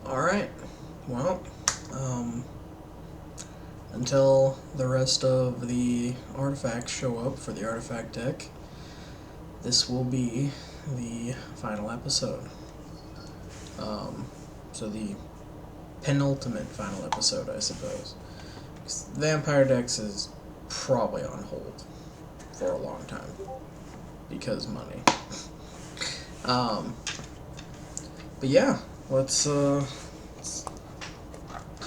Alright, well, um, until the rest of the artifacts show up for the artifact deck, this will be the final episode. So the penultimate final episode, I suppose. 'Cause Vampire Dex is probably on hold for a long time because money. But yeah, let's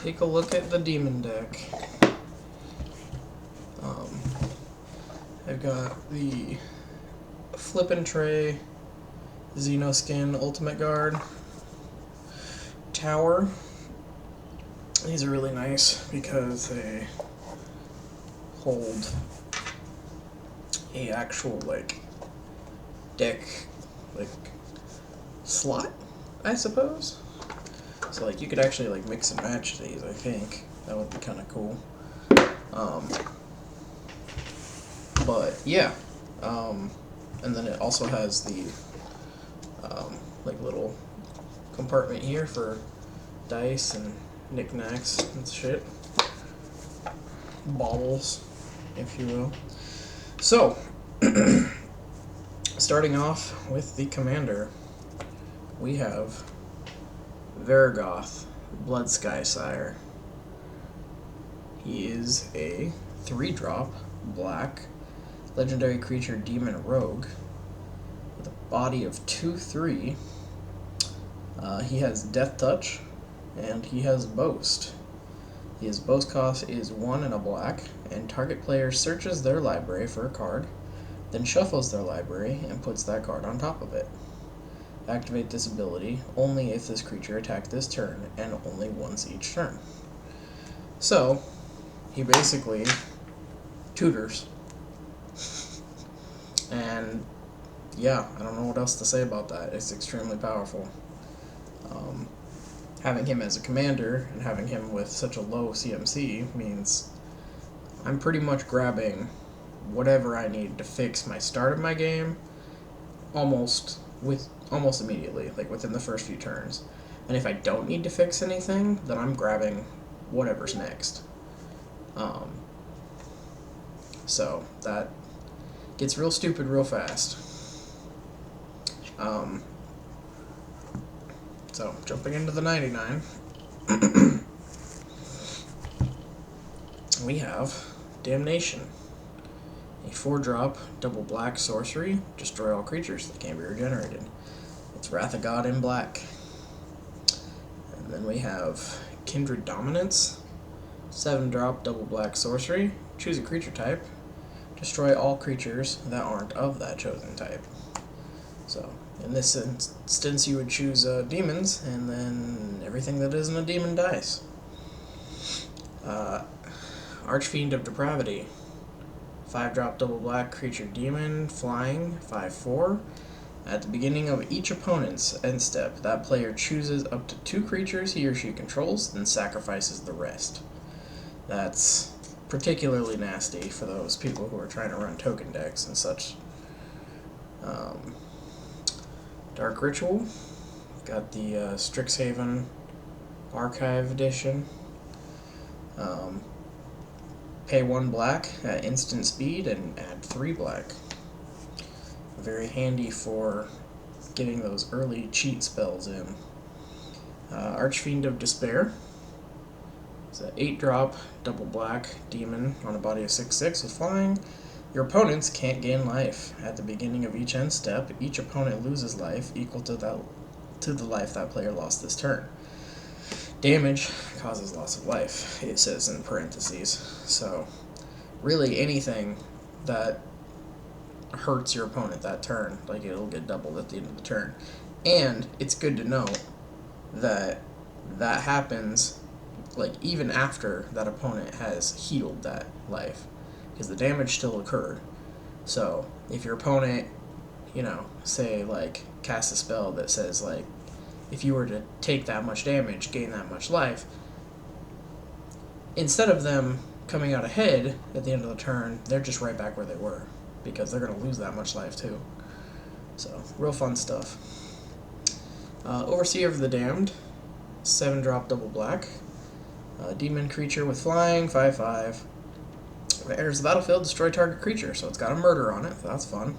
take a look at the demon deck. I've got the Flippin' Tray Xenoskin Ultimate Guard Tower. These are really nice because they hold a actual deck slot, I suppose. So you could actually mix and match these. I think that would be kind of cool. But yeah, and then it also has the little compartment here for dice and knickknacks and shit, baubles, if you will. So, starting off with the commander, we have Varagoth, Blood Skysire. He is a 3-drop black legendary creature demon rogue with a body of 2/3. He has Death Touch and he has Boast. His boast cost is 1 and a black, and target player searches their library for a card, then shuffles their library and puts that card on top of it. Activate this ability only if this creature attacked this turn, and only once each turn. So, he basically tutors. And yeah, I don't know what else to say about that. It's extremely powerful. Having him as a commander and having him with such a low CMC means I'm pretty much grabbing whatever I need to fix my start of my game almost immediately, within the first few turns. And if I don't need to fix anything, then I'm grabbing whatever's next. So that gets real stupid real fast. So, jumping into the 99, we have Damnation. A 4-drop, double black sorcery, destroy all creatures that can be regenerated. It's Wrath of God in black. And then we have Kindred Dominance, 7-drop, double black sorcery, choose a creature type, destroy all creatures that aren't of that chosen type. So, in this instance, you would choose demons, and then everything that isn't a demon dies. Archfiend of Depravity, 5-drop double black creature demon, flying, 5/4. At the beginning of each opponent's end step, that player chooses up to 2 creatures he or she controls, then sacrifices the rest. That's particularly nasty for those people who are trying to run token decks and such. Dark Ritual, got the Strixhaven Archive Edition. Pay 1 black at instant speed and add 3 black. Very handy for getting those early cheat spells in. Archfiend of Despair. It's an 8-drop, double black demon on a body of 6/6 with flying. Your opponents can't gain life. At the beginning of each end step, each opponent loses life equal to the life that player lost this turn. Damage causes loss of life, it says in parentheses. So, really anything that hurts your opponent that turn, it'll get doubled at the end of the turn. And it's good to know that that happens even after that opponent has healed that life, because the damage still occurred. So if your opponent, say cast a spell that says if you were to take that much damage, gain that much life, instead of them coming out ahead at the end of the turn, they're just right back where they were, because they're going to lose that much life too. So, real fun stuff. Overseer of the Damned. 7-drop double black. Demon creature with flying, 5/5. When it enters the battlefield, destroy target creature. So it's got a murder on it, so that's fun.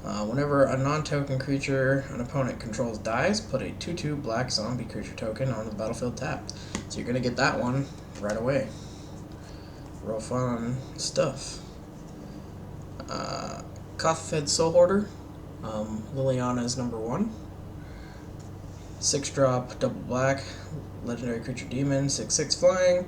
Whenever a non-token creature an opponent controls dies, put a 2/2 black zombie creature token onto the battlefield tapped. So you're going to get that one right away. Real fun stuff. Kothfed Soul Hoarder. Liliana's number 1. 6-drop double black. Legendary creature demon, 6/6 flying.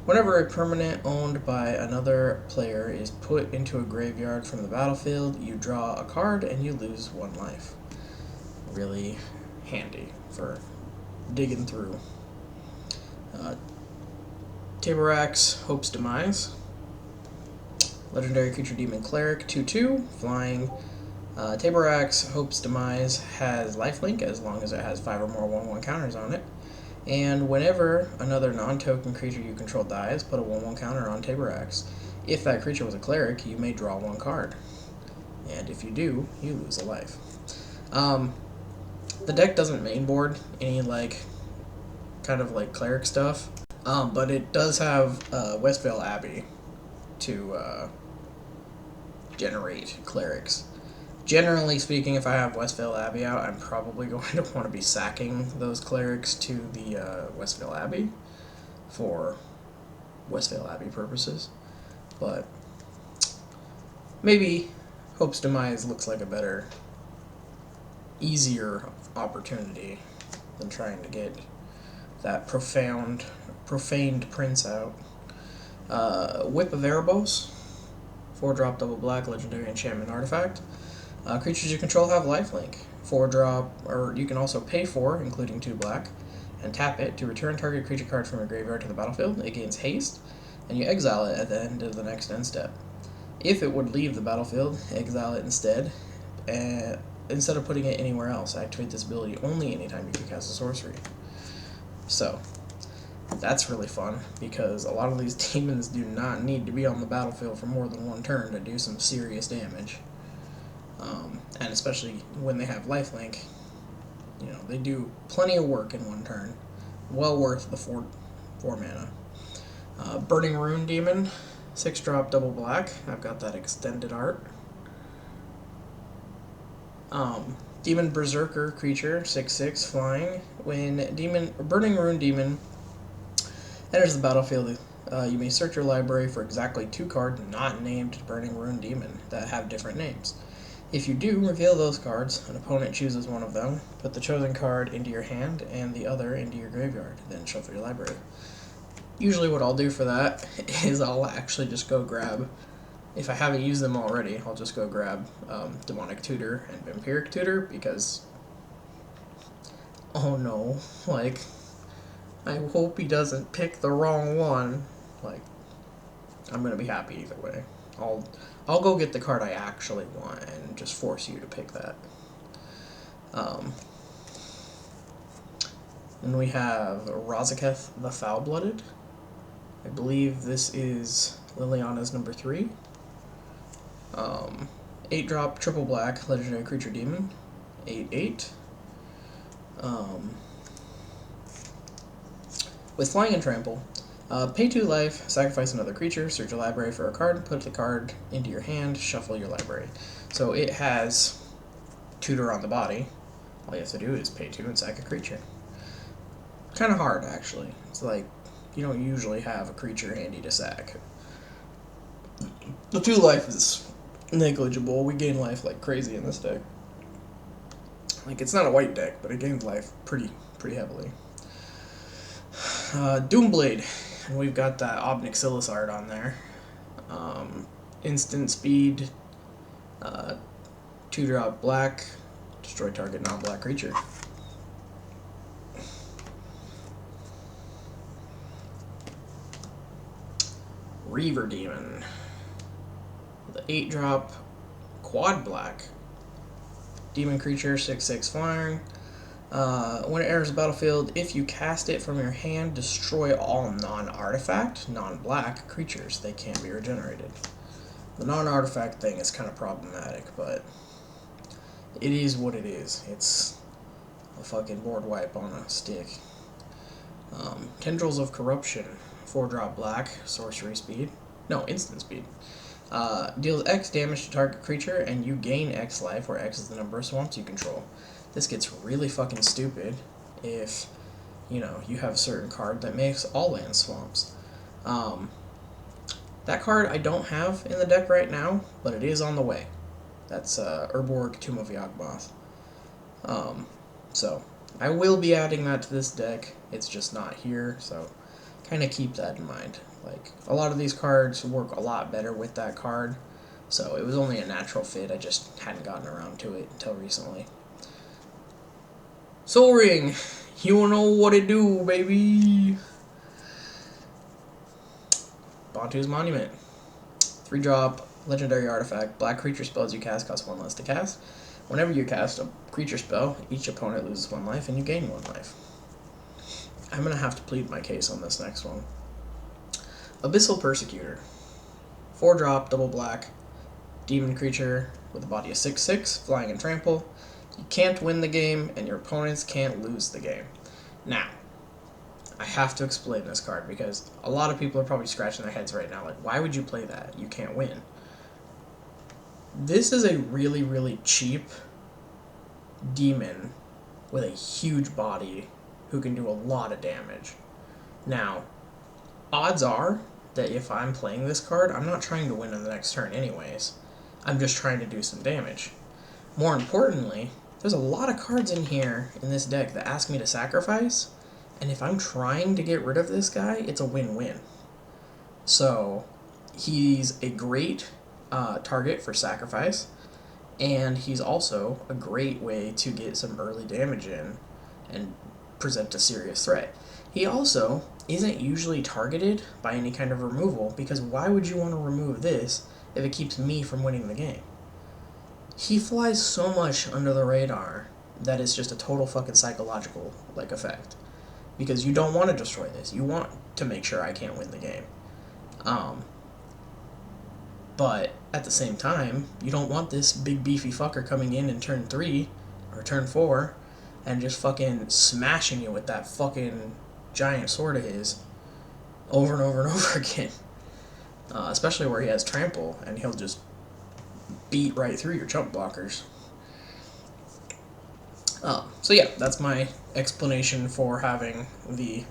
Whenever a permanent owned by another player is put into a graveyard from the battlefield, you draw a card and you lose 1 life. Really handy for digging through. Taborax, Hope's Demise. Legendary creature demon cleric, 2/2 flying. Taborax, Hope's Demise has lifelink as long as it has 5 or more 1/1 counters on it. And whenever another non-token creature you control dies, put a 1/1 counter on Taborax. If that creature was a cleric, you may draw 1 card. And if you do, you lose a life. The deck doesn't mainboard any kind of cleric stuff, but it does have Westvale Abbey to generate clerics. Generally speaking, if I have Westvale Abbey out, I'm probably going to want to be sacking those clerics to the Westvale Abbey for Westvale Abbey purposes. But maybe Hope's Demise looks like a better, easier opportunity than trying to get that profaned prince out. Whip of Erebos, 4-drop double black legendary enchantment artifact. Creatures you control have lifelink. 4-drop, or you can also pay 4, including 2 black, and tap it to return target creature card from your graveyard to the battlefield. It gains haste, and you exile it at the end of the next end step. If it would leave the battlefield, exile it instead, and instead of putting it anywhere else. Activate this ability only anytime you can cast a sorcery. So, that's really fun, because a lot of these demons do not need to be on the battlefield for more than 1 turn to do some serious damage. And especially when they have lifelink, they do plenty of work in 1 turn. Well worth the 4 mana. Burning Rune Demon, 6-drop double black. I've got that extended art. Demon Berserker creature, 6/6 flying. When Burning Rune Demon enters the battlefield, you may search your library for exactly 2 cards not named Burning Rune Demon that have different names. If you do, reveal those cards. An opponent chooses one of them. Put the chosen card into your hand and the other into your graveyard. Then shuffle your library. Usually what I'll do for that is I'll actually just go grab, if I haven't used them already, I'll just go grab Demonic Tutor and Vampiric Tutor, because, oh no, I hope he doesn't pick the wrong one. I'm gonna be happy either way. I'll go get the card I actually want and just force you to pick that. Then we have Razaketh the Foul-Blooded. I believe this is Liliana's number 3. 8-drop triple black legendary creature demon, 8/8. With flying and trample, pay 2 life, sacrifice another creature, search your library for a card, put the card into your hand, shuffle your library. So it has Tutor on the body. All you have to do is pay 2 and sack a creature. Kind of hard, actually. It's you don't usually have a creature handy to sack. The 2 life is negligible. We gain life like crazy in this deck. It's not a white deck, but it gains life pretty heavily. Doomblade. And we've got that Obnixilis art on there. Instant speed, 2-drop black, destroy target non-black creature. Reaver Demon. The 8-drop quad black. Demon creature, 6/6 flying. When it enters the battlefield, if you cast it from your hand, destroy all non-artifact, non-black creatures. They can't be regenerated. The non-artifact thing is kind of problematic, but it is what it is. It's a fucking board wipe on a stick. Tendrils of Corruption, 4-drop black, sorcery speed. No, instant speed. Deals X damage to target creature, and you gain X life, where X is the number of swamps you control. This gets really fucking stupid if, you know, you have a certain card that makes all land swamps. That card I don't have in the deck right now, but it is on the way. That's Urborg, Tomb of Yawgmoth. So, I will be adding that to this deck. It's just not here, so kind of keep that in mind. Like, a lot of these cards work a lot better with that card, so it was only a natural fit. I just hadn't gotten around to it until recently. Sol Ring, you know what it do, baby. Bantu's Monument, 3-drop legendary artifact. Black creature spells you cast cost 1 less to cast. Whenever you cast a creature spell, each opponent loses 1 life and you gain 1 life. I'm gonna have to plead my case on this next one. Abyssal Persecutor, 4-drop double black demon creature with a body of 6/6, flying and trample. You can't win the game, and your opponents can't lose the game. Now, I have to explain this card, because a lot of people are probably scratching their heads right now, like, why would you play that? You can't win. This is a really, really cheap demon with a huge body who can do a lot of damage. Now, odds are that if I'm playing this card, I'm not trying to win in the next turn anyways. I'm just trying to do some damage. More importantly, there's a lot of cards in here in this deck that ask me to sacrifice, and if I'm trying to get rid of this guy, it's a win-win. So, he's a great target for sacrifice, and he's also a great way to get some early damage in and present a serious threat. He also isn't usually targeted by any kind of removal, because why would you want to remove this if it keeps me from winning the game? He flies so much under the radar that it's just a total fucking psychological effect, because you don't want to destroy this. You want to make sure I can't win the game. But at the same time, you don't want this big beefy fucker coming in turn 3 or turn 4 and just fucking smashing you with that fucking giant sword of his over and over and over again. Especially where he has trample, and he'll just beat right through your chump blockers. So yeah, that's my explanation for having the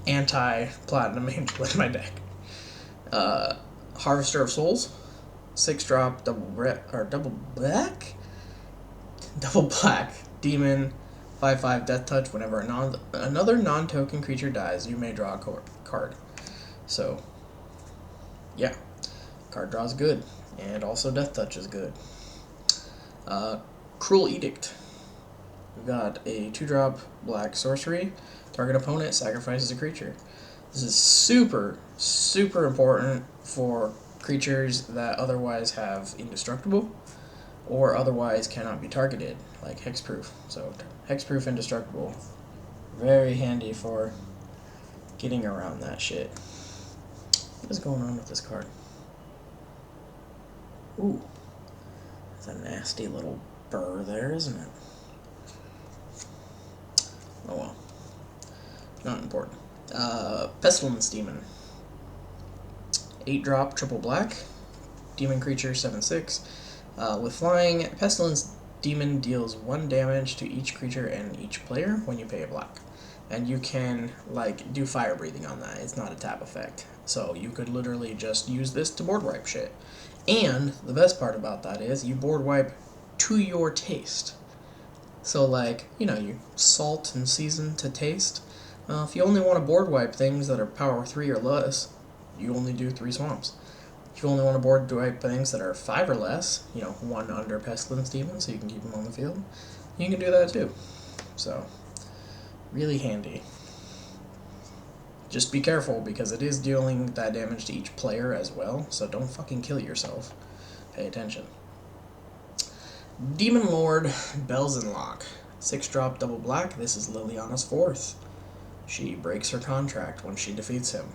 anti-platinum angel in my deck. Harvester of Souls, 6-drop double black demon, 5/5 death touch. Whenever another non-token creature dies, you may draw a card. So yeah, card draw is good, and also death touch is good. Cruel Edict. We've got a 2-drop black sorcery. Target opponent sacrifices a creature. This is super, super important for creatures that otherwise have indestructible or otherwise cannot be targeted, like hexproof. So hexproof, indestructible, very handy for getting around that shit. What is going on with this card? Ooh, that's a nasty little burr there, isn't it? Oh well, not important. Pestilence Demon, 8-drop triple black demon creature, 7/6. With flying, Pestilence Demon deals 1 damage to each creature and each player when you pay a black. And you can, do fire breathing on that. It's not a tap effect. So you could literally just use this to board wipe shit. And the best part about that is you board wipe to your taste. So, you salt and season to taste. If you only want to board wipe things that are power 3 or less, you only do 3 swamps. If you only want to board wipe things that are 5 or less, 1 under Pestilence Demon, so you can keep them on the field, you can do that too. So, really handy. Just be careful, because it is dealing that damage to each player as well, so don't fucking kill yourself. Pay attention. Demon Lord Belzenlock, 6-drop double black. This is Liliana's 4th. She breaks her contract when she defeats him.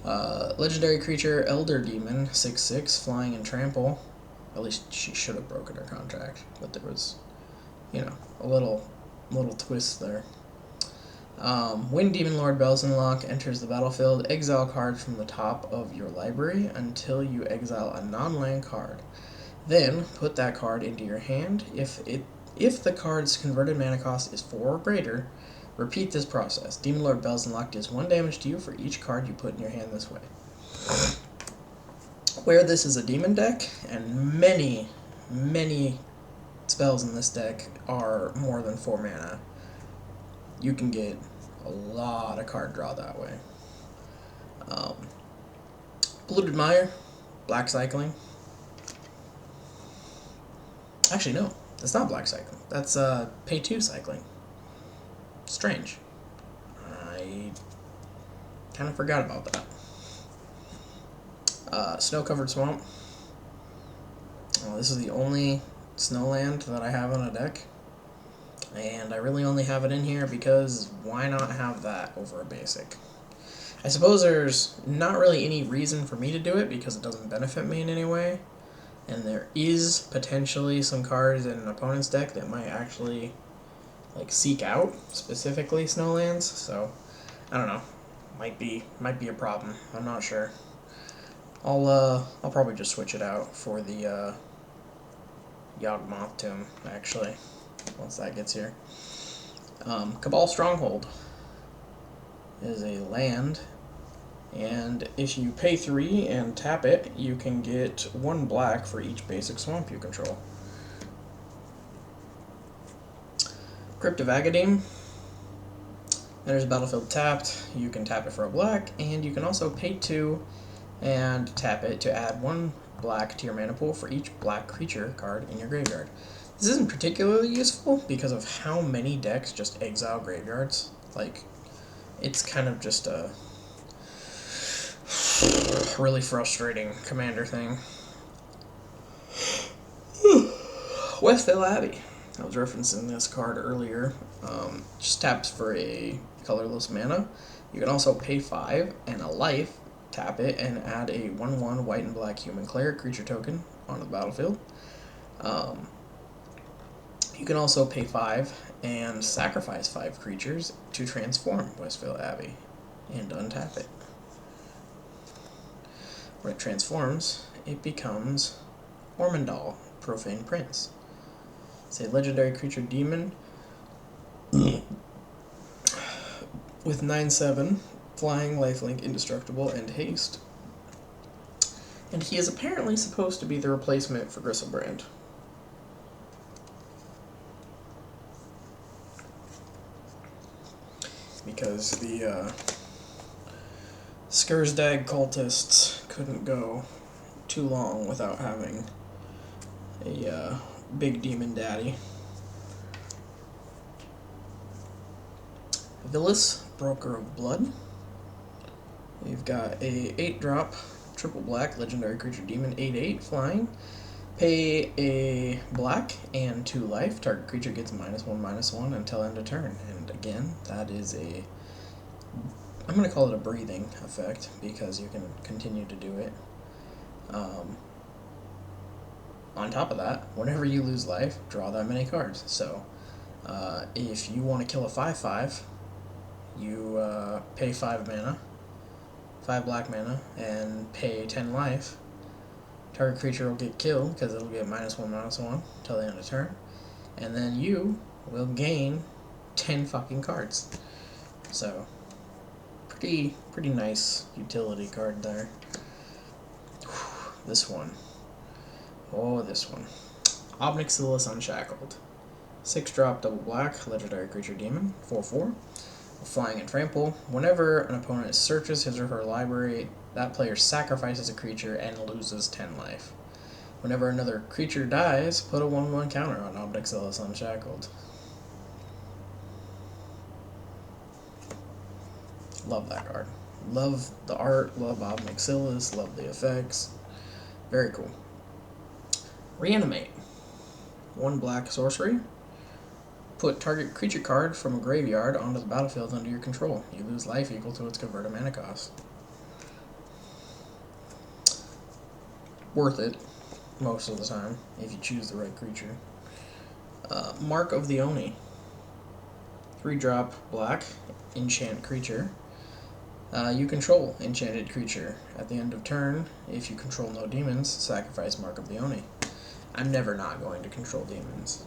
Legendary creature Elder Demon, 6/6, flying and trample. At least she should have broken her contract, but there was, a little twist there. When Demon Lord Belzenlok enters the battlefield, exile cards from the top of your library until you exile a non-land card. Then put that card into your hand. If the card's converted mana cost is 4 or greater, repeat this process. Demon Lord Belzenlok deals 1 damage to you for each card you put in your hand this way. Where this is a demon deck, and many spells in this deck are more than 4 mana, you can get a lot of card draw that way. Polluted Mire, black cycling. Actually, no, that's not black cycling. That's pay 2 cycling. Strange. I kind of forgot about that. Snow-covered swamp. This is the only snowland that I have on a deck, and I really only have it in here because why not have that over a basic? I suppose there's not really any reason for me to do it because it doesn't benefit me in any way, and there is potentially some cards in an opponent's deck that might actually like seek out specifically snowlands, so I don't know. Might be a problem. I'm not sure. I'll probably just switch it out for the Yawgmoth Tomb, actually, once that gets here. Cabal Stronghold is a land, and if you pay 3 and tap it, you can get 1 black for each basic swamp you control. Crypt of Agadeem. There's a battlefield tapped. You can tap it for a black, and you can also pay 2 and tap it to add 1 black to your mana pool for each black creature card in your graveyard. This isn't particularly useful because of how many decks just exile graveyards. Like, it's kind of just a really frustrating commander thing. Westvale Abbey. I was referencing this card earlier. Just taps for a colorless mana. You can also pay 5 and a life, tap it, and add a 1/1 white and black human cleric creature token onto the battlefield. You can also pay 5 and sacrifice 5 creatures to transform Westvale Abbey and untap it. When it transforms, it becomes Ormondal, Profane Prince. It's a legendary creature demon with 9/7, flying, lifelink, indestructible, and haste. And he is apparently supposed to be the replacement for Griselbrand. Because the Skursdag cultists couldn't go too long without having a big demon daddy. Villis, Broker of Blood. We've got a 8-drop, triple black, legendary creature demon, 8/8, flying. Pay a black and 2 life. Target creature gets -1/-1 until end of turn. And again, that is a... I'm going to call it a breathing effect because you can continue to do it. On top of that, whenever you lose life, draw that many cards. So, if you want to kill a 5/5, you pay 5 mana, 5 black mana, and pay 10 life. Target creature will get killed because it'll get -1/-1 until the end of turn, and then you will gain 10 fucking cards. So, pretty nice utility card there. This one. Oh, this one. Ob Nixilis Unshackled. 6-drop, double black, legendary creature demon, 4/4. Flying and trample. Whenever an opponent searches his or her library, that player sacrifices a creature and loses 10 life. Whenever another creature dies, put a 1/1 counter on Ob Nixilis Unshackled. Love that card. Love the art, love Ob Nixilis, love the effects. Very cool. Reanimate. 1 black sorcery. Put target creature card from a graveyard onto the battlefield under your control. You lose life equal to its converted mana cost. Worth it, most of the time, if you choose the right creature. Mark of the Oni. 3-drop black, enchant creature. You control enchanted creature. At the end of turn, if you control no demons, sacrifice Mark of the Oni. I'm never not going to control demons.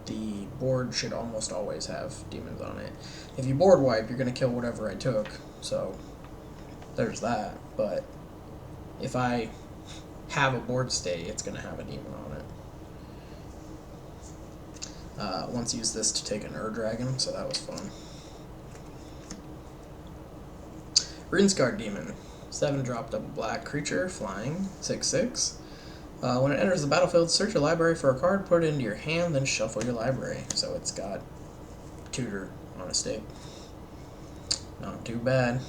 The board should almost always have demons on it. If you board wipe, you're going to kill whatever I took, so there's that. But if I have a board stay, it's going to have a demon on it. Once used this to take an Ur-Dragon, so that was fun. Rinskar Demon. 7-drop double black creature, flying, 6/6. When it enters the battlefield, search your library for a card, put it into your hand, then shuffle your library. So it's got Tutor on a stick. Not too bad.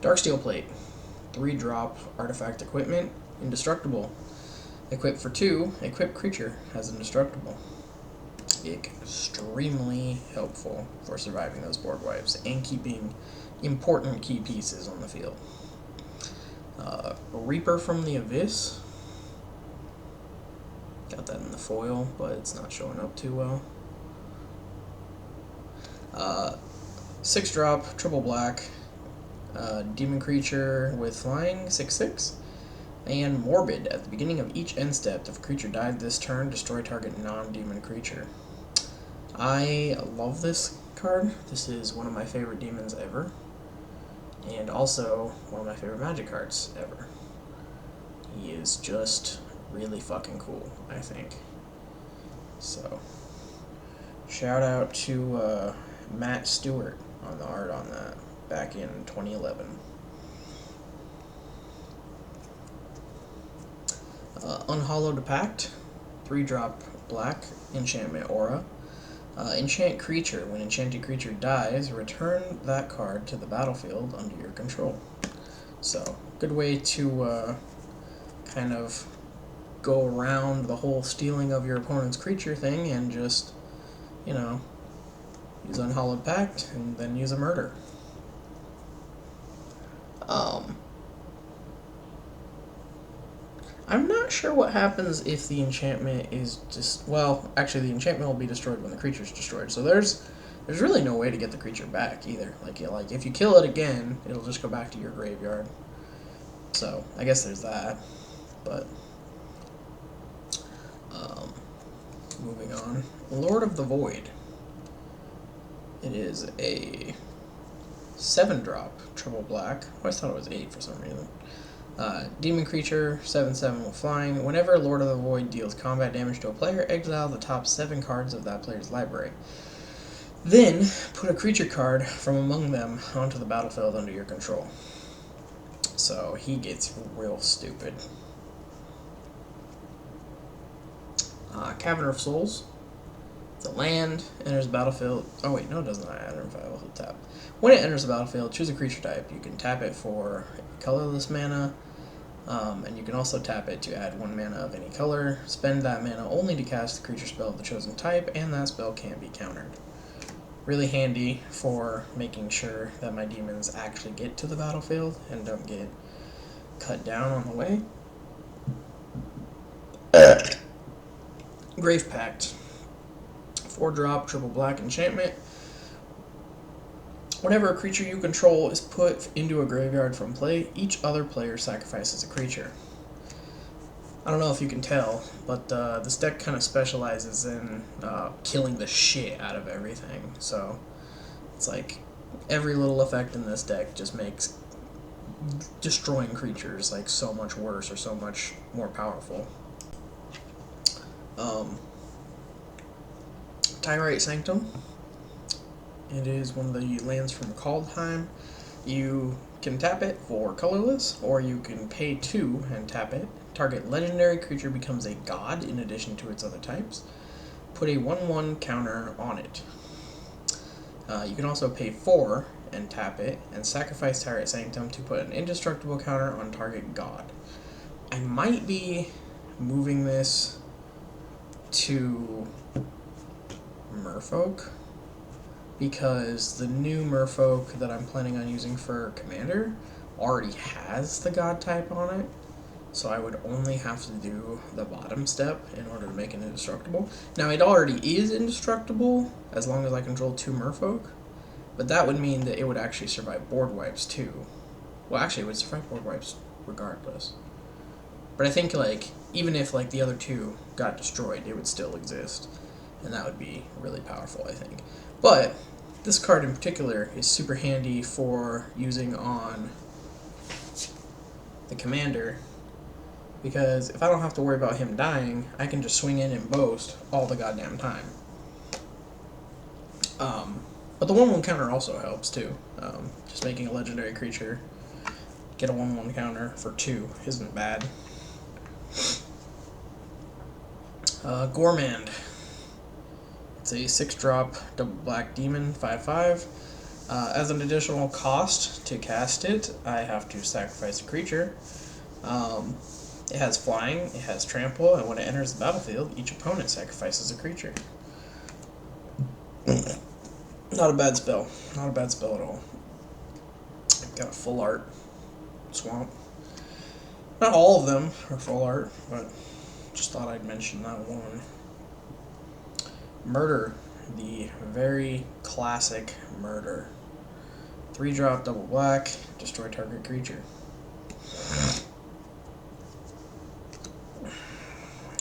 Darksteel Plate. 3-drop artifact equipment, indestructible. Equip for 2, equip creature has indestructible. Extremely helpful for surviving those board wipes and keeping important key pieces on the field. Reaper from the Abyss. Got that in the foil, but it's not showing up too well. 6-drop, triple black, demon creature with flying, 6/6. And Morbid. At the beginning of each end step, if a creature died this turn, destroy target non-demon creature. I love this card. This is one of my favorite demons ever. And also one of my favorite Magic cards ever. He is just really fucking cool, I think. So, shout out to Matt Stewart on the art on that back in 2011. Unhallowed Pact, 3-drop black, enchantment aura. Enchant creature. When enchanted creature dies, return that card to the battlefield under your control. So, good way to kind of go around the whole stealing of your opponent's creature thing and just, you know, use Unhallowed Pact and then use a murder. I'm not sure what happens if the enchantment is just, well, actually the enchantment will be destroyed when the creature's destroyed, so there's really no way to get the creature back either. Like if you kill it again, it'll just go back to your graveyard. So, I guess there's that, but moving on. Lord of the Void. It is a 7-drop, triple black. I always thought it was 8 for some reason. Demon creature, 7/7 with flying. Whenever Lord of the Void deals combat damage to a player, exile the top 7 cards of that player's library. Then, put a creature card from among them onto the battlefield under your control. So, he gets real stupid. Cavern of Souls. It's a land, enters the battlefield. Oh wait, no it does not enter the battlefield tap. When it enters the battlefield, choose a creature type. You can tap it for colorless mana, and you can also tap it to add 1 mana of any color. Spend that mana only to cast the creature spell of the chosen type, and that spell can't be countered. Really handy for making sure that my demons actually get to the battlefield and don't get cut down on the way. Grave Pact. 4-drop, triple black enchantment. Whenever a creature you control is put into a graveyard from play, each other player sacrifices a creature. I don't know if you can tell, but this deck kind of specializes in killing the shit out of everything. So it's like every little effect in this deck just makes destroying creatures like so much worse or so much more powerful. Tyrite Sanctum. It is one of the lands from Kaldheim. You can tap it for colorless, or you can pay 2 and tap it. Target legendary creature becomes a god in addition to its other types. Put a 1/1 counter on it. You can also pay 4 and tap it, and sacrifice Tyrite Sanctum to put an indestructible counter on target god. I might be moving this to Merfolk, because the new Merfolk that I'm planning on using for Commander already has the God type on it, so I would only have to do the bottom step in order to make it indestructible. Now, it already is indestructible as long as I control 2 Merfolk, But that would mean that it would actually survive board wipes too. Well, actually, it would survive board wipes regardless. But I think, like, even if, like, the other two got destroyed, it would still exist. And that would be really powerful, I think. But this card in particular is super handy for using on the commander, because if I don't have to worry about him dying, I can just swing in and boast all the goddamn time. But the 1/1 counter also helps too. Just making a legendary creature get a 1/1 counter for 2 isn't bad. Gormand. It's a 6-drop double black demon, 5/5. As an additional cost to cast it, I have to sacrifice a creature. It has flying, it has trample, and when it enters the battlefield, each opponent sacrifices a creature. Not a bad spell. Not a bad spell at all. Got a full art swamp. Not all of them are full art, but just thought I'd mention that one. Murder. The very classic Murder. 3-drop double black, destroy target creature.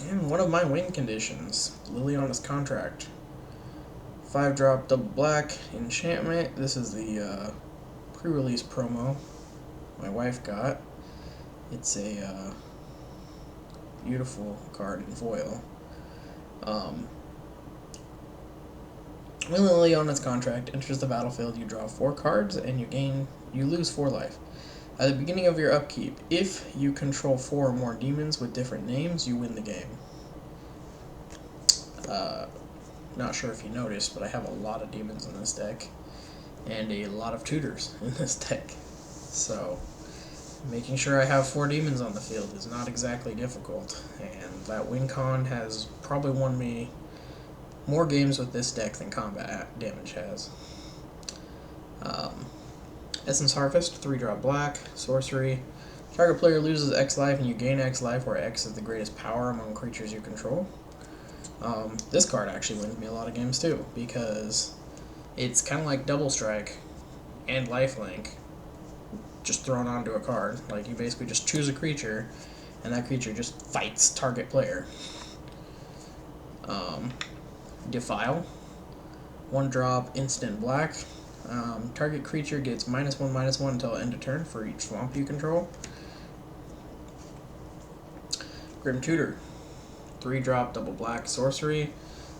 And one of my win conditions, Liliana's Contract. 5-drop double black enchantment. This is the pre-release promo my wife got. It's a beautiful card in foil. When Liliana's Contract enters the battlefield, you draw 4 cards and you lose 4 life. At the beginning of your upkeep, if you control 4 or more demons with different names, you win the game. Not sure if you noticed, but I have a lot of demons in this deck, and a lot of tutors in this deck. So, making sure I have 4 demons on the field is not exactly difficult, and that win con has probably won me more games with this deck than combat damage has. Essence Harvest, 3-drop black, sorcery. Target player loses X life and you gain X life, where X is the greatest power among creatures you control. This card actually wins me a lot of games too, because it's kind of like Double Strike and Lifelink just thrown onto a card. Like, you basically just choose a creature, and that creature just fights target player. Defile, 1-drop instant black. Target creature gets -1/-1 until end of turn for each swamp you control. Grim Tutor, 3-drop double black sorcery.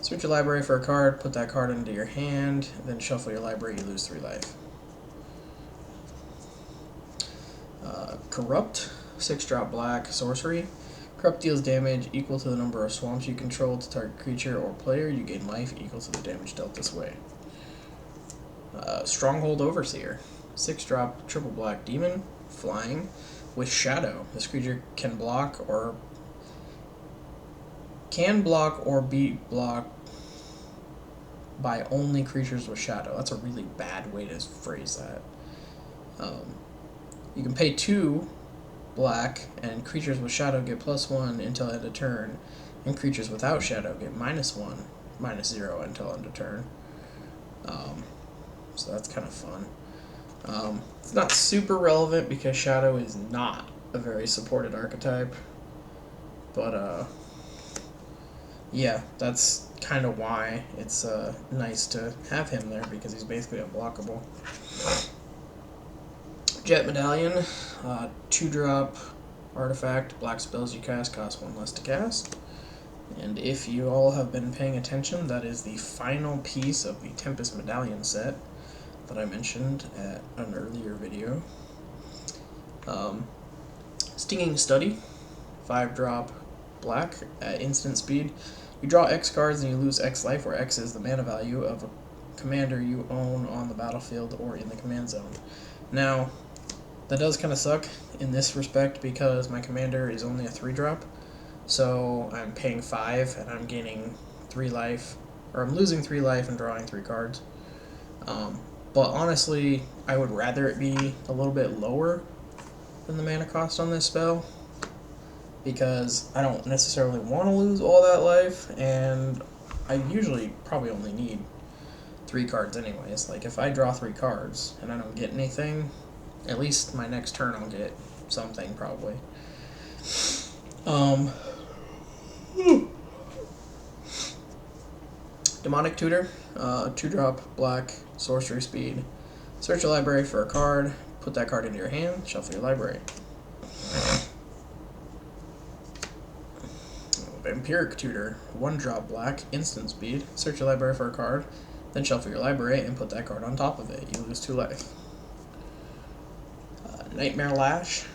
Search your library for a card, put that card into your hand, then shuffle your library, you lose 3 life. Corrupt, 6-drop black sorcery. Corrupt deals damage equal to the number of swamps you control to target creature or player. You gain life equal to the damage dealt this way. Stronghold Overseer, 6-drop triple black demon, flying, with shadow. This creature can block or be blocked by only creatures with shadow. That's a really bad way to phrase that. You can pay 2 black, and creatures with shadow get +1 until end of turn, and creatures without shadow get -1, -0 until end of turn. So that's kind of fun. It's not super relevant because shadow is not a very supported archetype, but yeah, that's kind of why it's nice to have him there, because he's basically unblockable. Jet Medallion, 2-drop artifact. Black spells you cast cost 1 less to cast. And if you all have been paying attention, that is the final piece of the Tempest Medallion set that I mentioned at an earlier video. Stinging Study, 5-drop black at instant speed. You draw X cards and you lose X life, where X is the mana value of a commander you own on the battlefield or in the command zone. Now, that does kind of suck in this respect, because my commander is only a 3-drop, so I'm paying 5 and I'm gaining 3 life, or I'm losing 3 life and drawing 3 cards. But honestly, I would rather it be a little bit lower than the mana cost on this spell, because I don't necessarily want to lose all that life, and I usually probably only need 3 cards anyways. Like, if I draw 3 cards and I don't get anything, at least my next turn I'll get something, probably. Demonic Tutor, 2-drop, black, sorcery speed. Search your library for a card, put that card into your hand, shuffle your library. Vampiric Tutor, 1-drop, black, instant speed. Search your library for a card, then shuffle your library and put that card on top of it. You lose 2 life. Nightmare Lash,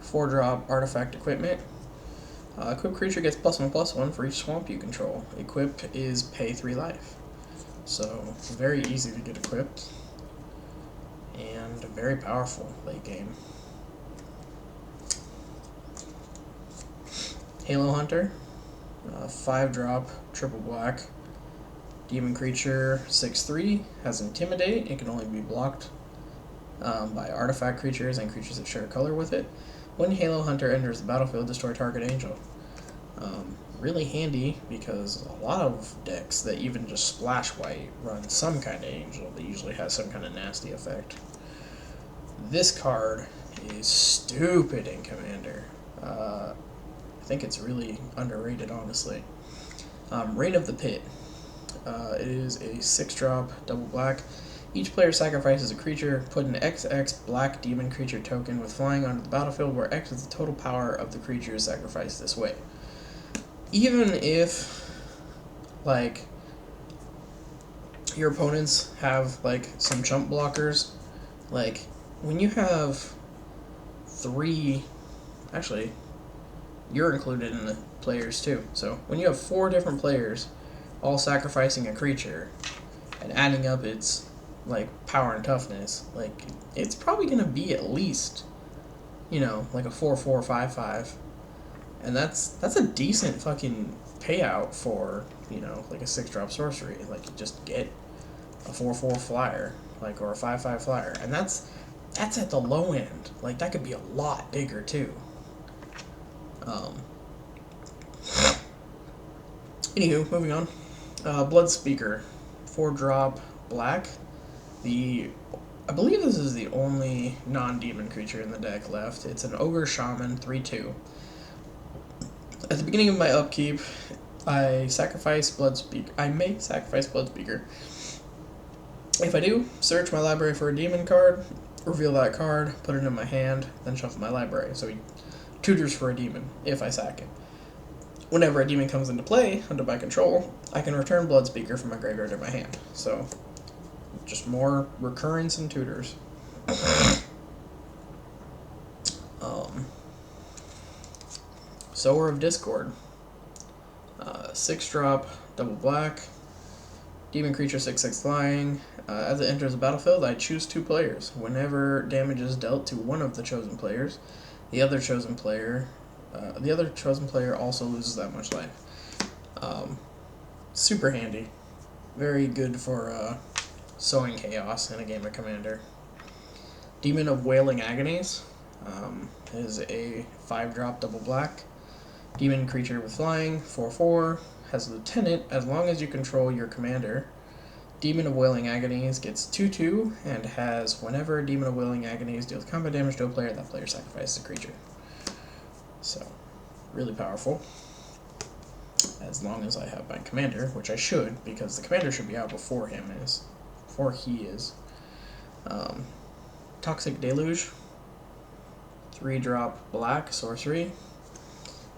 4-drop, artifact equipment. Equipped creature gets +1/+1 for each swamp you control. Equip is pay 3 life. So, very easy to get equipped. And very powerful late game. Halo Hunter, 5-drop, triple black. Demon creature, 6/3, has Intimidate. It can only be blocked by artifact creatures and creatures that share color with it. When Halo Hunter enters the battlefield, destroy target angel. Really handy because a lot of decks that even just splash white run some kind of angel that usually has some kind of nasty effect. This card is stupid in Commander. I think it's really underrated, honestly. Reign of the Pit. It is a 6-drop, double black. Each player sacrifices a creature. Put an XX black demon creature token with flying onto the battlefield, where X is the total power of the creature sacrificed this way. Even if, like, your opponents have, like, some chump blockers, like, when you have 3, actually, you're included in the players too, so when you have 4 different players all sacrificing a creature and adding up its, like, power and toughness, like, it's probably going to be at least, you know, like a 4/4, 5/5. And that's a decent fucking payout for, you know, like a 6-drop sorcery. Like, you just get a 4/4 flyer, like, or a 5/5 flyer. And that's at the low end. Like, that could be a lot bigger too. Anywho, moving on. Bloodspeaker, 4-drop, black. I believe this is the only non-demon creature in the deck left. It's an Ogre Shaman, 3/2. At the beginning of my upkeep, I may sacrifice Bloodspeaker. If I do, search my library for a demon card, reveal that card, put it in my hand, then shuffle my library. So he tutors for a demon, if I sack it. Whenever a demon comes into play, under my control, I can return Bloodspeaker from my graveyard to my hand. So, just more recurrence and tutors. Sower of Discord. 6-drop, double black. Demon creature, 6/6 flying. As it enters the battlefield, I choose 2 players. Whenever damage is dealt to one of the chosen players, the other chosen player also loses that much life. Super handy. Very good for sowing chaos in a game of Commander. Demon of Wailing Agonies is a 5-drop double black. Demon creature with flying, 4/4, has a lieutenant as long as you control your commander. Demon of Wailing Agonies gets 2/2 and has whenever Demon of Wailing Agonies deals combat damage to a player, that player sacrifices a creature. So, really powerful. As long as I have my commander, which I should, because the commander should be out before he is. Toxic Deluge, 3-drop black sorcery.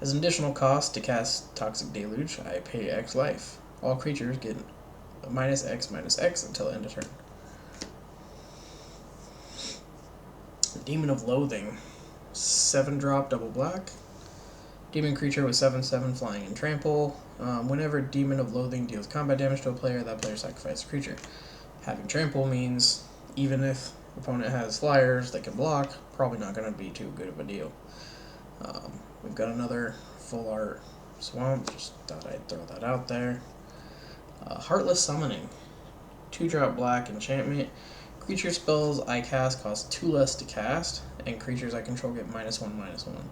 As an additional cost to cast Toxic Deluge, I pay X life. All creatures get -X/-X until end of turn. Demon of Loathing, 7-drop double black. Demon creature with 7/7 flying and trample. Whenever Demon of Loathing deals combat damage to a player, that player sacrifices a creature. Having trample means even if the opponent has flyers that can block, probably not going to be too good of a deal. We've got another full art swamp, just thought I'd throw that out there. Heartless Summoning, 2-drop black enchantment. Creature spells I cast cost 2 less to cast, and creatures I control get -1/-1.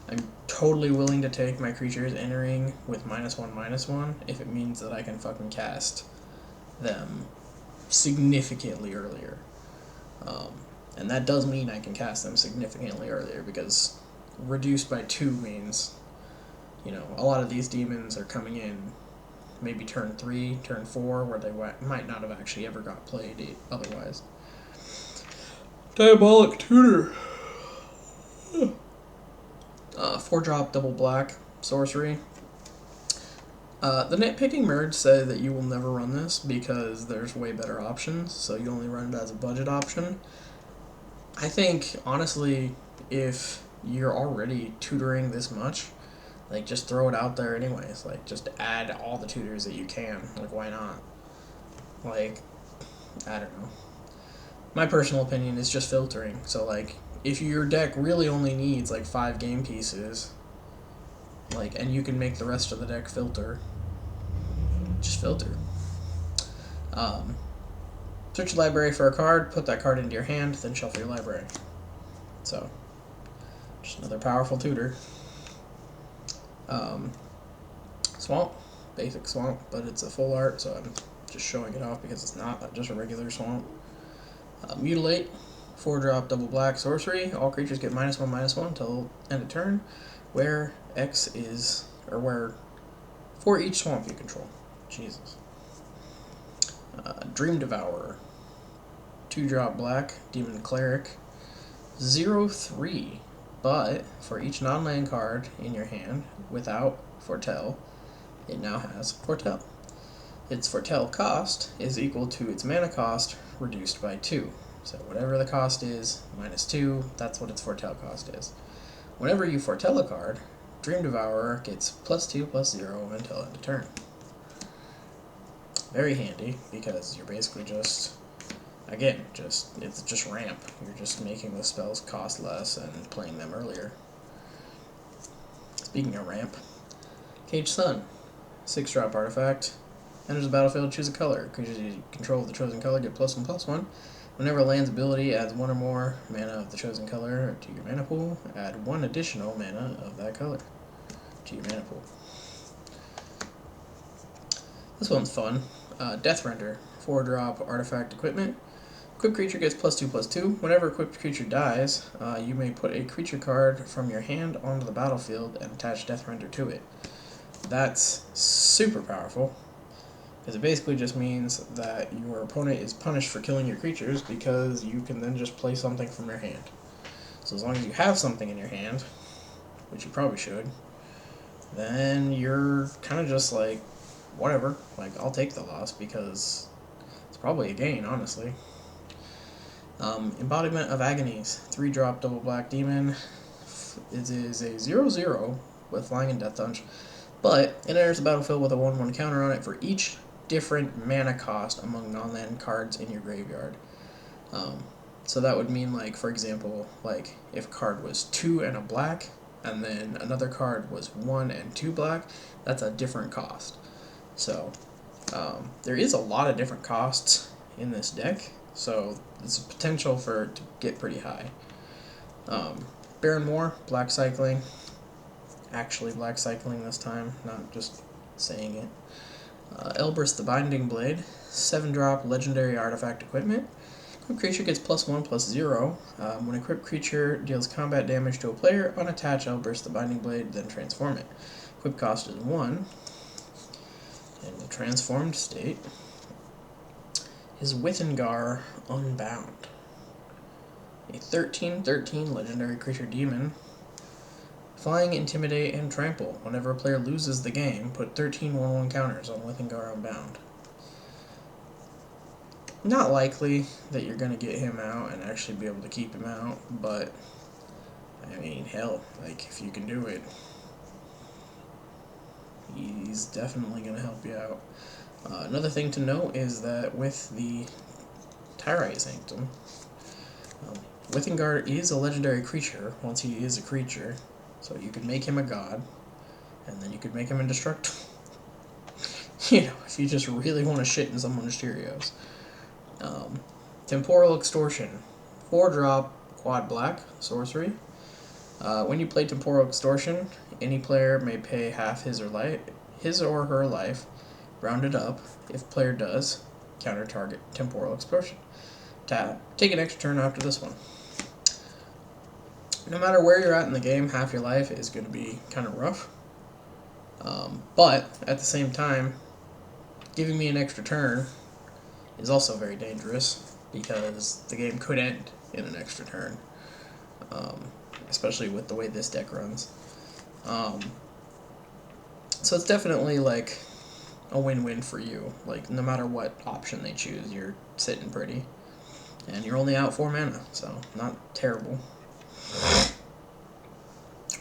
I'm totally willing to take my creatures entering with -1/-1 if it means that I can fucking cast them significantly earlier. And that does mean I can cast them significantly earlier, because reduced by 2 means, a lot of these demons are coming in maybe turn 3, turn 4, where they might not have actually ever got played otherwise. Diabolic Tutor. 4-drop double black sorcery. The nitpicking merge said that you will never run this because there's way better options, so you only run it as a budget option. I think, honestly, if you're already tutoring this much, like, just throw it out there anyways. Like, just add all the tutors that you can. Like, why not? Like, I don't know. My personal opinion is just filtering. So, like, if your deck really only needs, like, 5 game pieces, like, and you can make the rest of the deck filter, just filter. Search your library for a card, put that card into your hand, then shuffle your library. So, just another powerful tutor. Swamp, basic swamp, but it's a full art, so I'm just showing it off because it's not just a regular swamp. Mutilate, 4-drop double black sorcery. All creatures get -1/-1 until end of turn, where X is, or where, for each swamp you control. Jesus. Dream Devourer, 2-drop black, demon cleric, 0/3, but for each non-land card in your hand without Foretell, it now has Foretell. Its Foretell cost is equal to its mana cost reduced by 2. So whatever the cost is, -2, that's what its Foretell cost is. Whenever you foretell a card, Dream Devourer gets +2/+0 until end of turn. Very handy, because you're basically just, again, it's just ramp. You're just making the spells cost less and playing them earlier. Speaking of ramp, Cage Sun, 6-drop artifact. Enters the battlefield, choose a color. Creatures you control of the chosen color get +1/+1. Whenever a land's ability adds 1 or more mana of the chosen color to your mana pool, add 1 additional mana of that color to your mana pool. This one's fun. Deathrender, 4-drop artifact equipment. Equipped creature gets +2/+2. Whenever equipped creature dies, you may put a creature card from your hand onto the battlefield and attach Deathrender to it. That's super powerful, because it basically just means that your opponent is punished for killing your creatures, because you can then just play something from your hand. So as long as you have something in your hand, which you probably should, then you're kind of just like, whatever, like, I'll take the loss, because it's probably a gain, honestly. Embodiment of Agonies, 3-drop double black demon. It is a 0/0 with flying and death touch, but it enters the battlefield with a 1/1 counter on it for each different mana cost among non-land cards in your graveyard. So that would mean, like, for example, like, if a card was 2 and a black, and then another card was 1 and 2 black, that's a different cost. So, there is a lot of different costs in this deck, so there's a potential for it to get pretty high. Baron Moor, black cycling. Actually black cycling this time, not just saying it. Elbrus the Binding Blade, 7-drop legendary artifact equipment. Equipped creature gets +1/+0. When a equipped creature deals combat damage to a player, unattach Elbrus the Binding Blade, then transform it. Equip cost is 1. In the transformed state is Withengar Unbound, a 13/13 legendary creature demon. Flying, Intimidate, and Trample. Whenever a player loses the game, put 13 1/1 counters on Withengar Unbound. Not likely that you're going to get him out and actually be able to keep him out, but, I mean, hell, like, if you can do it, he's definitely going to help you out. Another thing to note is that with the Tyrite Sanctum, Withengar is a legendary creature once he is a creature, so you could make him a god, and then you could make him indestructible. If you just really want to shit in someone's Cheerios. Temporal Extortion, 4-drop quad black sorcery. When you play Temporal Extortion, any player may pay half his or her life, rounded up, if player does, counter target Temporal Explosion. Tap. Take an extra turn after this one. No matter where you're at in the game, half your life is going to be kind of rough. But at the same time, giving me an extra turn is also very dangerous because the game could end in an extra turn, especially with the way this deck runs. So it's definitely like a win-win for you. Like, no matter what option they choose, you're sitting pretty. And you're only out 4 mana, so not terrible.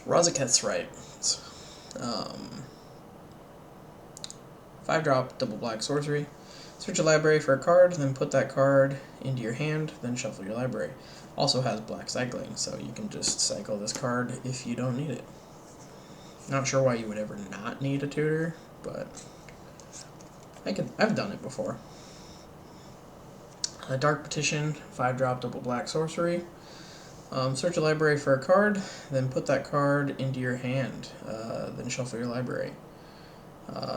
Razaketh's Rite. 5-drop, double black sorcery. Search your library for a card, then put that card into your hand, then shuffle your library. Also has black cycling, so you can just cycle this card if you don't need it. Not sure why you would ever not need a tutor, but I've done it before. A Dark Petition, 5-drop, double black sorcery. Search your library for a card, then put that card into your hand, then shuffle your library.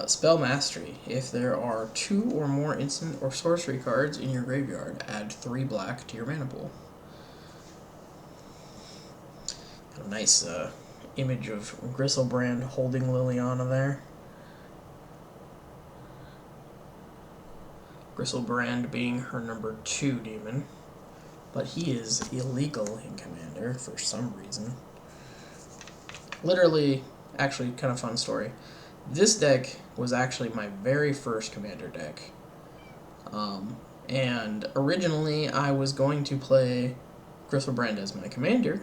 Spell Mastery. If there are 2 or more instant or sorcery cards in your graveyard, add 3 black to your mana pool. A nice image of Griselbrand holding Liliana there. Griselbrand being her number 2 demon, but he is illegal in Commander for some reason. Literally, actually, kind of fun story. This deck was actually my very first Commander deck. And originally I was going to play Griselbrand as my commander,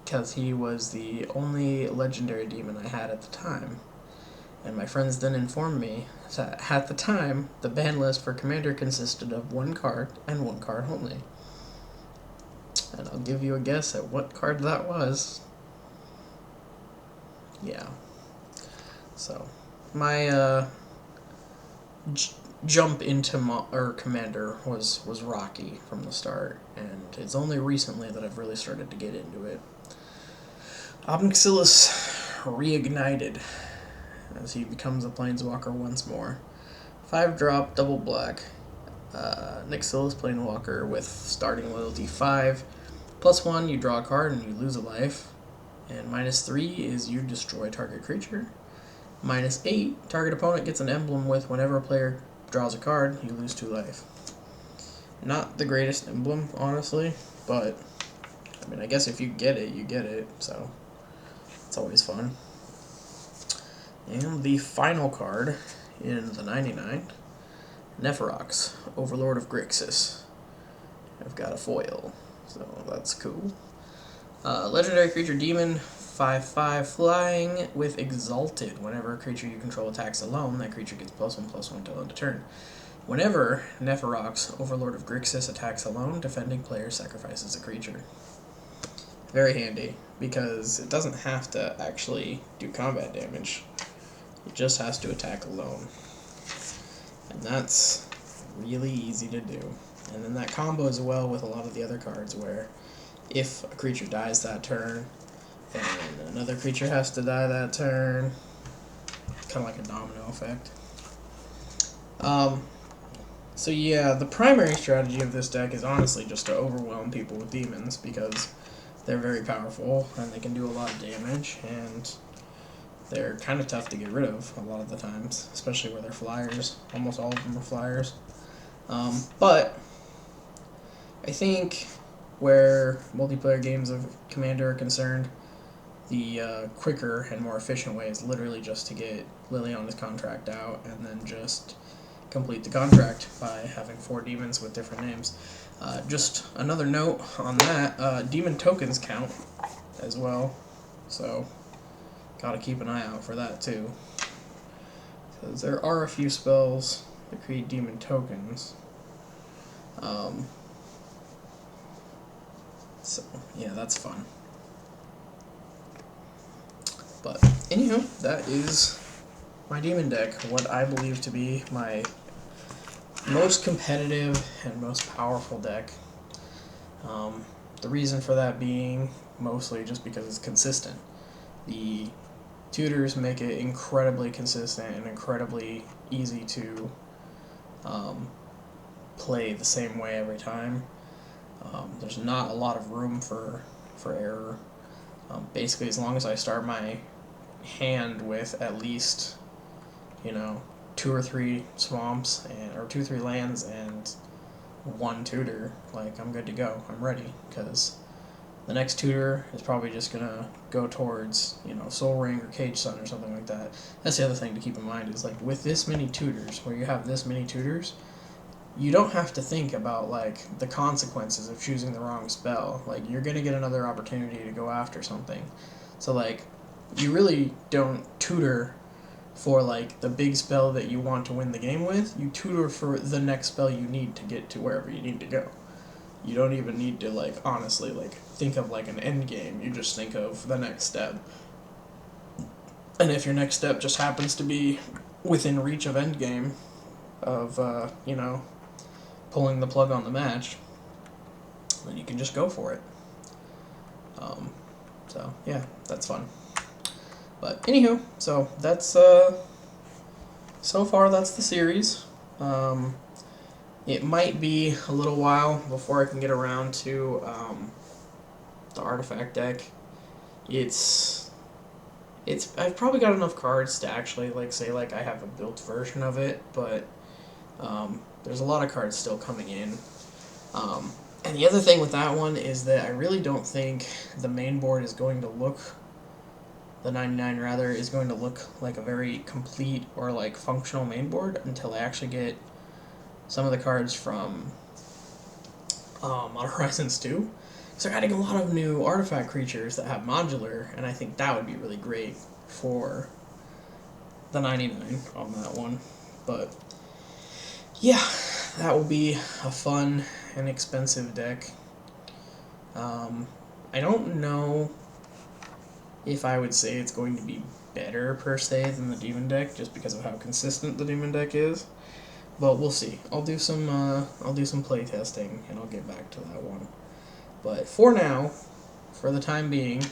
because he was the only legendary demon I had at the time. And my friends then informed me that at the time, the ban list for commander consisted of 1 card and 1 card only. And I'll give you a guess at what card that was. Yeah. So, my jump into commander was rocky from the start, and it's only recently that I've really started to get into it. Ob Nixilis reignited as he becomes a planeswalker once more. 5-drop, double black. Nixilis Planewalker with starting loyalty 5. +1, you draw a card and you lose a life. And -3 is you destroy target creature. -8, target opponent gets an emblem with whenever a player draws a card, you lose 2 life. Not the greatest emblem, honestly, but I mean, I guess if you get it, you get it, so it's always fun. And the final card in the 99, Nephrox, Overlord of Grixis. I've got a foil, so that's cool. Legendary creature demon, 5/5 flying with Exalted. Whenever a creature you control attacks alone, that creature gets +1/+1 till end of turn. Whenever Nephrox, Overlord of Grixis, attacks alone, defending player sacrifices a creature. Very handy, because it doesn't have to actually do combat damage. It just has to attack alone. And that's really easy to do. And then that combos well with a lot of the other cards where if a creature dies that turn, then another creature has to die that turn. Kind of like a domino effect. So yeah, the primary strategy of this deck is honestly just to overwhelm people with demons, because they're very powerful and they can do a lot of damage, and they're kind of tough to get rid of a lot of the times, especially where they're flyers. Almost all of them are flyers. But I think where multiplayer games of Commander are concerned, the quicker and more efficient way is literally just to get Liliana's contract out and then just complete the contract by having 4 demons with different names. Just another note on that, demon tokens count as well, so gotta keep an eye out for that too, because there are a few spells that create demon tokens. So yeah, that's fun. But anywho, that is my demon deck, what I believe to be my most competitive and most powerful deck. The reason for that being mostly just because it's consistent. The tutors make it incredibly consistent and incredibly easy to play the same way every time. There's not a lot of room for error. Basically, as long as I start my hand with at least, you know, 2 or 3 swamps or 2 or 3 lands and 1 tutor, like, I'm good to go. I'm ready, because the next tutor is probably just gonna go towards, you know, Soul Ring or Cage Sun or something like that. That's the other thing to keep in mind is, like, with this many tutors, where you have this many tutors, you don't have to think about, like, the consequences of choosing the wrong spell. Like, you're gonna get another opportunity to go after something. So, like, you really don't tutor for, like, the big spell that you want to win the game with. You tutor for the next spell you need to get to wherever you need to go. You don't even need to, like, honestly, like, think of, like, an end game. You just think of the next step. And if your next step just happens to be within reach of end game, of, you know, pulling the plug on the match, then you can just go for it. So, yeah, that's fun. But, anywho, so that's, so far that's the series. It might be a little while before I can get around to the artifact deck. I've probably got enough cards to actually, like, say, like, I have a built version of it, but there's a lot of cards still coming in. And the other thing with that one is that I really don't think the main board is going to look, the 99 rather, is going to look like a very complete or, like, functional main board until I actually get some of the cards from Modern Horizons 2. So they're adding a lot of new artifact creatures that have modular, and I think that would be really great for the 99 on that one. But yeah, that will be a fun and expensive deck. I don't know if I would say it's going to be better per se than the Demon deck, just because of how consistent the Demon deck is. But we'll see. I'll do some play testing, and I'll get back to that one. But for now, for the time being,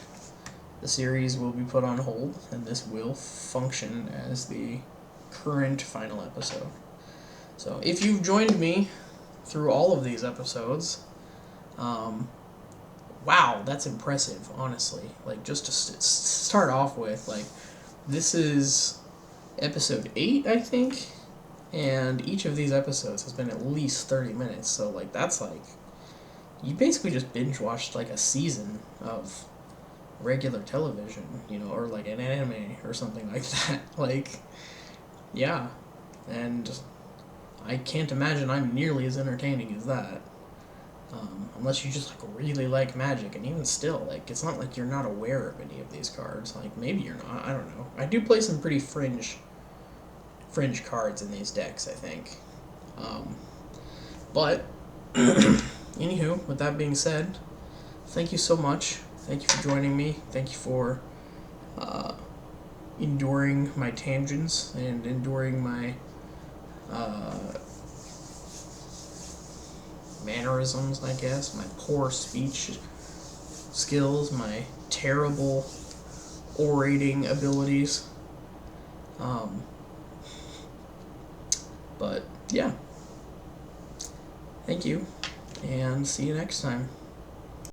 the series will be put on hold, and this will function as the current final episode. So if you've joined me through all of these episodes, wow, that's impressive, honestly. Like, just to start off with, like, this is episode 8, I think. And each of these episodes has been at least 30 minutes, so, like, that's, like, you basically just binge-watched, like, a season of regular television, you know, or, like, an anime or something like that. Like, yeah. And I can't imagine I'm nearly as entertaining as that. Unless you just, like, really like Magic, and even still, like, it's not like you're not aware of any of these cards. Like, maybe you're not, I don't know. I do play some pretty fringe cards in these decks, I think. But, anywho, with that being said, thank you so much. Thank you for joining me. Thank you for enduring my tangents and enduring my mannerisms, I guess, my poor speech skills, my terrible orating abilities. But, yeah. Thank you, and see you next time.